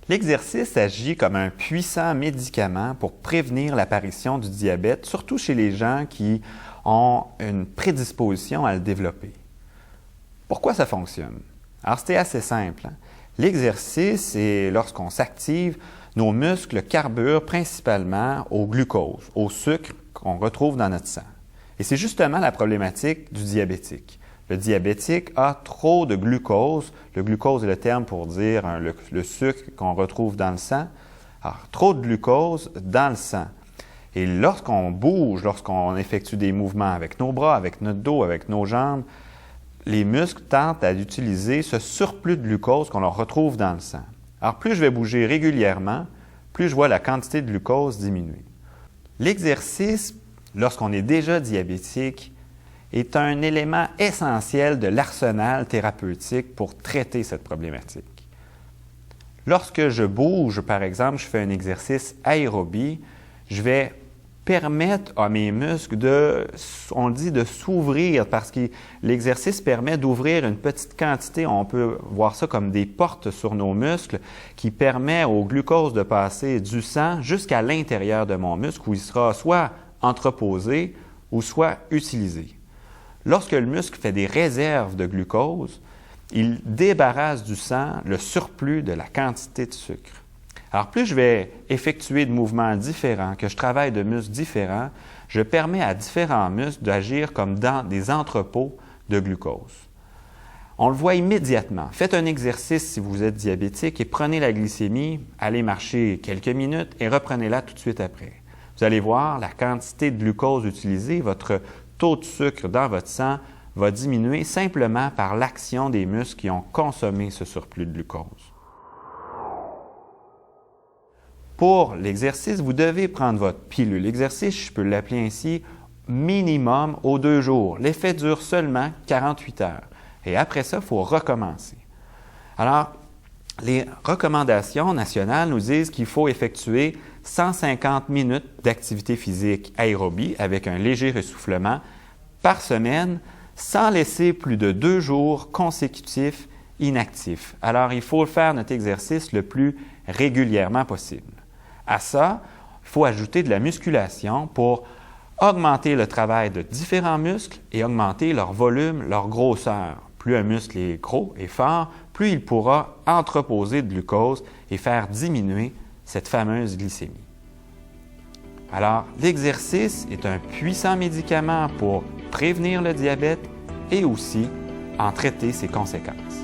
L'exercice agit comme un puissant médicament pour prévenir l'apparition du diabète, surtout chez les gens qui ont une prédisposition à le développer. Pourquoi ça fonctionne? Alors, c'est assez simple. L'exercice, c'est lorsqu'on s'active, nos muscles carburent principalement au glucose, au sucre qu'on retrouve dans notre sang. Et c'est justement la problématique du diabétique. Le diabétique a trop de glucose. Le glucose est le terme pour dire le sucre qu'on retrouve dans le sang. Alors, trop de glucose dans le sang. Et lorsqu'on bouge, lorsqu'on effectue des mouvements avec nos bras, avec notre dos, avec nos jambes, les muscles tentent à utiliser ce surplus de glucose qu'on leur retrouve dans le sang. Alors, plus je vais bouger régulièrement, plus je vois la quantité de glucose diminuer. L'exercice, lorsqu'on est déjà diabétique, est un élément essentiel de l'arsenal thérapeutique pour traiter cette problématique. Lorsque je bouge, par exemple, je fais un exercice aérobie, je vais permettre à mes muscles de s'ouvrir parce que l'exercice permet d'ouvrir une petite quantité, on peut voir ça comme des portes sur nos muscles, qui permet au glucose de passer du sang jusqu'à l'intérieur de mon muscle où il sera soit entreposé ou soit utilisé. Lorsque le muscle fait des réserves de glucose, il débarrasse du sang le surplus de la quantité de sucre. Alors, plus je vais effectuer de mouvements différents, que je travaille de muscles différents, je permets à différents muscles d'agir comme dans des entrepôts de glucose. On le voit immédiatement. Faites un exercice si vous êtes diabétique et prenez la glycémie, allez marcher quelques minutes et reprenez-la tout de suite après. Vous allez voir, la quantité de glucose utilisée, votre taux de sucre dans votre sang va diminuer simplement par l'action des muscles qui ont consommé ce surplus de glucose. Pour l'exercice, vous devez prendre votre pilule. L'exercice, je peux l'appeler ainsi, minimum aux 2 jours. L'effet dure seulement 48 heures. Et après ça, il faut recommencer. Alors, les recommandations nationales nous disent qu'il faut effectuer 150 minutes d'activité physique aérobie avec un léger essoufflement par semaine sans laisser plus de 2 jours consécutifs inactifs. Alors, il faut faire notre exercice le plus régulièrement possible. À ça, il faut ajouter de la musculation pour augmenter le travail de différents muscles et augmenter leur volume, leur grosseur. Plus un muscle est gros et fort, plus il pourra entreposer de glucose et faire diminuer cette fameuse glycémie. Alors, l'exercice est un puissant médicament pour prévenir le diabète et aussi en traiter ses conséquences.